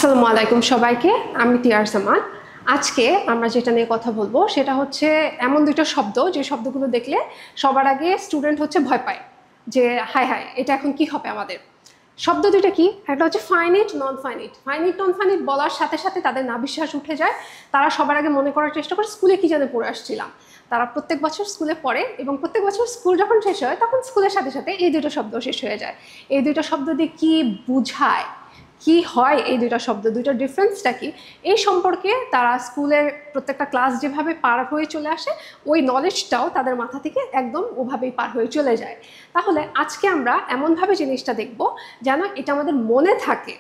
আসসালামু আলাইকুম সবাইকে, আমি টিয়ার সামান। আজকে আমরা যেটা নিয়ে কথা বলবো সেটা হচ্ছে এমন দুটো শব্দ যে শব্দগুলো দেখলে সবার আগে স্টুডেন্ট হচ্ছে ভয় পায় যে হায় হায় এটা এখন কি হবে আমাদের। শব্দ দুইটা কি? একটা হচ্ছে finite, non finite. Finite non finite বলার সাথে সাথে তাদের না বিশ্বাস উঠে যায়। তারা সবার আগে মনে করার চেষ্টা করে স্কুলে কি যেন পড়ে আসছিলাম। তারা প্রত্যেক বছর স্কুলে পড়ে এবং প্রত্যেক বছর স্কুল যখন শেষ হয় তখন স্কুলের সাথে সাথে এই দুটো শব্দ শেষ হয়ে যায়। এই দুটো শব্দ দিয়ে কি বুঝায়, কি হয়, এই দুইটা শব্দ দুইটার ডিফারেন্সটা কি, এই সম্পর্কে তারা স্কুলের প্রত্যেকটা ক্লাস যেভাবে পার হয়ে চলে আসে ওই নলেজটাও তাদের মাথা থেকে একদম ওভাবেই পার হয়ে চলে যায়। তাহলে আজকে আমরা এমনভাবে জিনিসটা দেখব যেন এটা আমাদের মনে থাকে,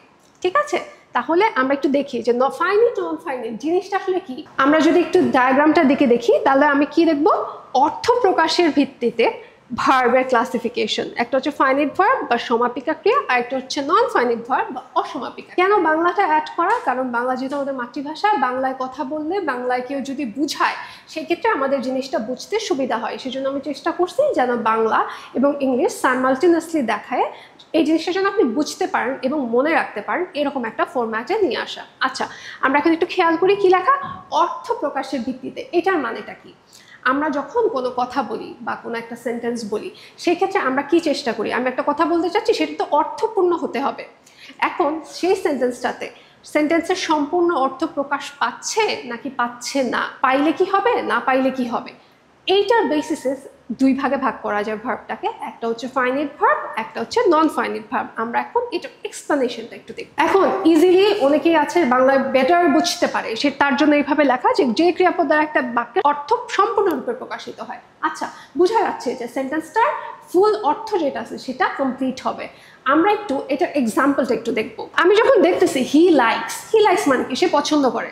ঠিক আছে? তাহলে আমরা একটু দেখি যে ফাইনিট নন ফাইনিট জিনিসটা আসলে কি। আমরা যদি একটু ডায়াগ্রামটা দিকে দেখি তাহলে আমি কি দেখব, অর্থ প্রকাশের ভিত্তিতে ভার্বের ক্লাসিফিকেশন। একটা হচ্ছে ফাইনিট ভার্ব বা সমাপিকা ক্রিয়া, আর একটা হচ্ছে নন ফাইনিট ভার্ব বা অসমাপিকা। কেন বাংলাটা অ্যাড করা? কারণ বাংলা যেহেতু আমাদের মাতৃভাষা, বাংলায় কথা বললে বাংলায় কেউ যদি বুঝায় সেক্ষেত্রে আমাদের জিনিসটা বুঝতে সুবিধা হয়। সেজন্য আমি চেষ্টা করছি যেন বাংলা এবং ইংলিশ সাইমালটেনিয়াসলি দেখায় এই জিনিসটা যেন আপনি বুঝতে পারেন এবং মনে রাখতে পারেন, এরকম একটা ফরম্যাটে নিয়ে আসা। আচ্ছা, আমরা এখন একটু খেয়াল করি কি লেখা, অর্থ প্রকাশের ভিত্তিতে। এটার মানেটা কি? আমরা যখন কোনো কথা বলি বা কোনো একটা সেন্টেন্স বলি সেই ক্ষেত্রে আমরা কি চেষ্টা করি, আমি একটা কথা বলতে চাচ্ছি সেটা তো অর্থপূর্ণ হতে হবে। এখন সেই সেন্টেন্সটাতে সেন্টেন্সের সম্পূর্ণ অর্থ প্রকাশ পাচ্ছে নাকি পাচ্ছে না, পাইলে কি হবে, না পাইলে কি হবে, এইটার বেসিসে দুই ভাগে ভাগ করা যায় ভার্বটাকে। একটা হচ্ছে ফাইনিট ভার্ব, একটা হচ্ছে নন ফাইনিট ভার্ব। আমরা এখন এটার এক্সপ্লেনেশনটা একটু দেখব। এখন ইজিলি অনেকেই আছে বাংলায় বেটার বুঝতে পারে, সে তার জন্য এইভাবে লেখা যে ক্রিয়াপদ দ্বারা একটা বাক্যের অর্থ সম্পূর্ণরূপে প্রকাশিত হয়। আচ্ছা, বোঝা যাচ্ছে যে সেন্টেন্সটার ফুল অর্থ যেটা আছে সেটা কমপ্লিট হবে। আমরা একটু এটার এক্সাম্পলটা একটু দেখব। আমি যখন দেখতেছি হি লাইকস মানে কি, সে পছন্দ করে।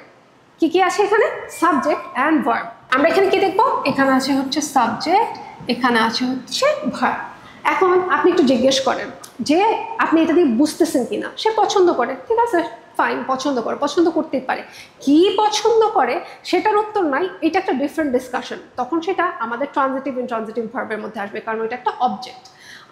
কি কি আছে এখানে? Subject and verb. আমরা এখানে কি দেখবো, এখানে আছে হচ্ছে সাবজেক্ট, এখানে আছে হচ্ছে ভার্ব। এখন আপনি একটু জিজ্ঞেস করেন যে আপনি এটা দিয়ে বুঝতেছেন কিনা। সে পছন্দ করে, ঠিক আছে, ফাইন, পছন্দ করে, পছন্দ করতেই পারে। কি পছন্দ করে সেটার উত্তর নাই, এটা একটা ডিফারেন্ট ডিসকাশন। তখন সেটা আমাদের ট্রানজিটিভ ইনট্রানজিটিভ ভার্বের মধ্যে আসবে, কারণ এটা একটা অবজেক্ট।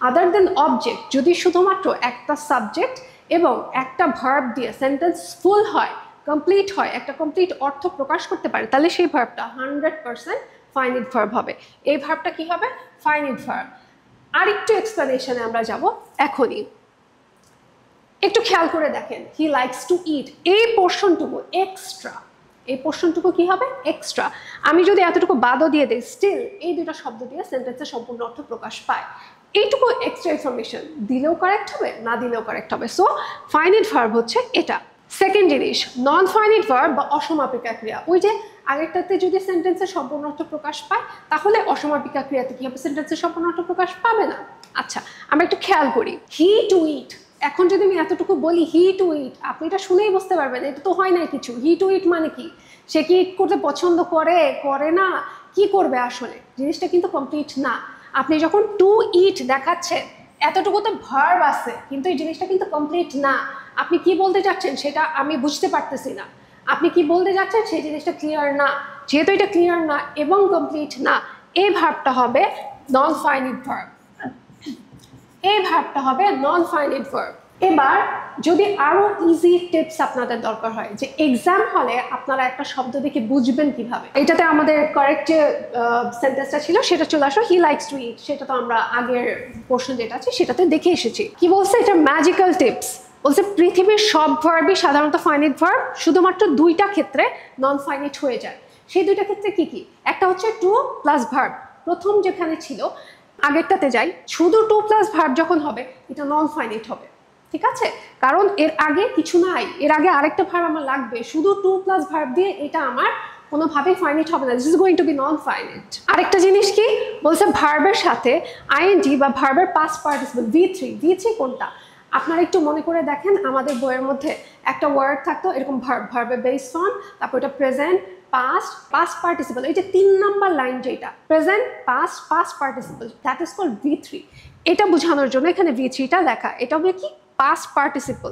আদার দেন অবজেক্ট যদি শুধুমাত্র একটা সাবজেক্ট এবং একটা ভার্ব দিয়ে সেন্টেন্স ফুল হয়, কমপ্লিট হয়, একটা কমপ্লিট অর্থ প্রকাশ করতে পারে, তাহলে সেই ভার্বটা 100% ফাইনিট ভার্ব হবে। এই ভার্বটা কি হবে? Finite verb. আরেকটু এক্সপ্লেনেশনে আমরা যাব এখনই। একটু খেয়াল করে দেখেন, হি লাইকস টু ইট, এই পোর্শনটুকু এক্সট্রা। এই পোর্শনটুকু কি হবে? এক্সট্রা। আমি যদি এতটুকু বাদও দিয়ে দিই, স্টিল এই দুটো শব্দ দিয়ে সেন্টেন্সের সম্পূর্ণ অর্থ প্রকাশ পায়। এইটুকু এক্সট্রা ইনফরমেশন দিলেও কারেক্ট হবে, না দিলেও কারেক্ট হবে। সো ফাইনিট ভার্ব হচ্ছে এটা। সেকেন্ড জিনিস, নন ফাইনিট ভার্ব বা অসমাপিকা ক্রিয়া। ওই যে আগেরটাতে যদি সেন্টেন্সের সম্পূর্ণ অর্থ প্রকাশ পায়, তাহলে অসমাপিকা ক্রিয়াতে কি হবে? সেন্টেন্সের সম্পূর্ণ অর্থ প্রকাশ পাবে না। আচ্ছা, আমরা একটু খেয়াল করি, হি টু ইট। এখন যদি আমি এতটুকু বলি হি টু ইট, আপনি এটা শুনেই বুঝতে পারবেন এটা তো হয় না কিছু। হি টু ইট মানে কি? সে কি ইট করতে পছন্দ করে, করে না, কি করবে আসলে, জিনিসটা কিন্তু কমপ্লিট না। আপনি যখন টু ইট দেখাচ্ছেন এতটুকু তো ভার্ব আছে, কিন্তু এই জিনিসটা কিন্তু কমপ্লিট না। আপনি কি বলতে চাচ্ছেন সেটা আমি বুঝতে পারতেছি না। আপনি কি বলতে যাচ্ছেন সেই জিনিসটা ক্লিয়ার না। যেহেতু এটা ক্লিয়ার না এবং কমপ্লিট না, এই ভার্বটা হবে নন ফাইনিট ভার্ব। এই ভার্বটা হবে নন ফাইনিট ভার্ব। এবার যদি আরো ইজি টিপস আপনাদের দরকার হয় যে এক্সাম হলে আপনারা একটা শব্দ দেখে বুঝবেন কিভাবে, এটাতে আমাদের কারেক্ট যে সেন্টেন্সটা ছিল সেটা চলে আসো, হি লাইকস টু ইট। সেটা তো আমরা আগের পোর্শন যেটা আছে সেটাতে দেখে এসেছি। কি বলছে এটা? ম্যাজিক্যাল টিপস বলছে পৃথিবীর সব ভার্বই সাধারণত ফাইনিট ভার্ব, শুধুমাত্র দুইটা ক্ষেত্রে নন ফাইনিট হয়ে যায়। সেই দুইটা ক্ষেত্রে কি কি? একটা হচ্ছে টু প্লাস ভার্ব। প্রথম যেখানে ছিল আগেরটাতে যাই, শুধু টু প্লাস ভার্ব যখন হবে এটা নন ফাইনিট হবে, ঠিক আছে? কারণ এর আগে কিছু নাই, এর আগে আরেকটা ভার্ব আমার লাগবে। শুধু টু প্লাস ভার্ব দিয়ে এটা আমার কোনোভাবেই ফাইনিট হবে না, this is going to be non finite. আরেকটা জিনিস কি বলছে, ভার্বের সাথে আইএনজি বা ভার্বের পাস্ট পার্টিসিপল ভি3 কোনটা? আপনারা একটু মনে করে দেখেন, আমাদের বইয়ের মধ্যে একটা ওয়ার্ড থাকতো এরকম ভার্বের বেস ফর্ম, তারপর এটা প্রেজেন্ট, পাস্ট পার্টিসিপল। এই যে 3 নাম্বার লাইন যেটা present past participle, that is called ভি3। এটা বোঝানোর জন্য এখানে ভি3টা লেখা। এটা হবে কি? Past participle.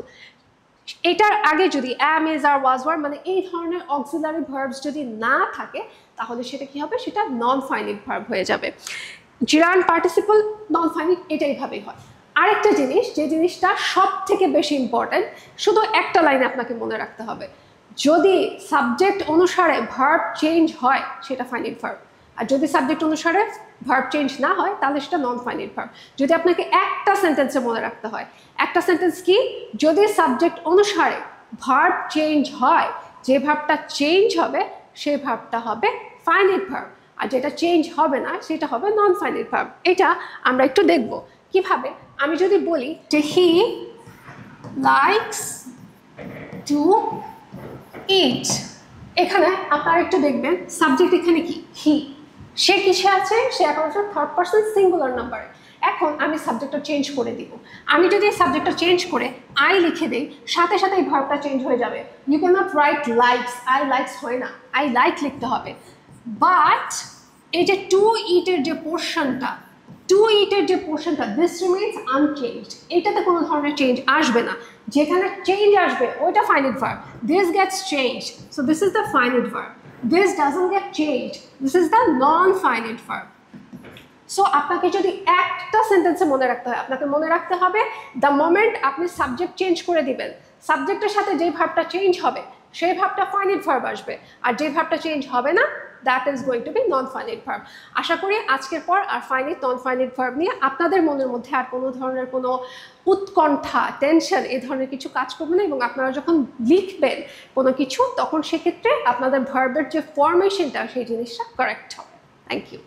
এটার আগে যদি am, is, are, was, were মানে এই ধরনের অক্সিলারি ভার্বস যদি না থাকে তাহলে সেটা কি হবে? সেটা নন ফাইনিট ভার্ব হয়ে যাবে। জিরান্ড পার্টিসিপল নন ফাইনিট এটা এইভাবেই হয়। আরেকটা জিনিস, যে জিনিসটা সব থেকে বেশি ইম্পর্টেন্ট, শুধু একটা লাইনে আপনাকে মনে রাখতে হবে, যদি সাবজেক্ট অনুসারে ভার্ব চেঞ্জ হয় সেটা ফাইনাইট ভার্ব, আর যদি সাবজেক্ট অনুসারে ভার্ব চেঞ্জ না হয় তাহলে সেটা নন ফাইনাইট ভার্ব। যদি আপনাকে একটা সেন্টেন্সে মনে রাখতে হয়, একটা সেন্টেন্স কি, যদি সাবজেক্ট অনুসারে ভার্ব চেঞ্জ হয়, যে ভার্বটা চেঞ্জ হবে সেই ভার্বটা হবে ফাইনাইট ভার্ব, আর যেটা চেঞ্জ হবে না সেটা হবে নন ফাইনাইট ভার্ব। এটা আমরা একটু দেখব কিভাবে। আমি যদি বলি যে হি লাইকস টু ইট, এখানে আপনারা একটু দেখবেন সাবজেক্ট এখানে কি, হি, সে কিসে আছে, সে এখন আছে থার্ড পারসন সিঙ্গুলার নাম্বারে। এখন আমি সাবজেক্টটা চেঞ্জ করে দিব, আমি যদি সাবজেক্টটা চেঞ্জ করে আই লিখে দিই, সাথে সাথে এই ভার্বটা চেঞ্জ হয়ে যাবে। You can not write likes, I likes হয় না, আই লাইক লিখতে হবে। বাট এই যে টু ইটের যে পোর্শনটা, টু ইটের যে পোর্শনটা, দিস রিমেইনস আনচেঞ্জড, এটাতে কোনো ধরনের চেঞ্জ আসবে না। যেখানে চেঞ্জ আসবে ওইটা finite verb, this gets changed, so this is the finite verb. This doesn't get changed, this is the non finite verb. So আপনাকে যদি একটা সেন্টেন্সে মনে রাখতে হয়, আপনাকে মনে রাখতে হবে দ্য মোমেন্ট আপনি সাবজেক্ট চেঞ্জ করে দিবেন, সাবজেক্টের সাথে যে ভার্বটা চেঞ্জ হবে সেই ভার্বটা ফাইনাইট ভার্ব আসবে, আর যে ভার্বটা চেঞ্জ হবে না that is going to be non finite verb. আশা করি আজকের পর আর ফাইনাইট নন ফাইনাইট ভার্ব নিয়ে আপনাদের মনের মধ্যে আর কোনো ধরনের কোনো উৎকণ্ঠা, টেনশন এই ধরনের কিছু কাজ করবে না, এবং আপনারা যখন লিখবেন কোনো কিছু তখন সেক্ষেত্রে আপনাদের ভার্বের যে ফরমেশনটা সেই জিনিসটা কারেক্ট হবে। Thank you.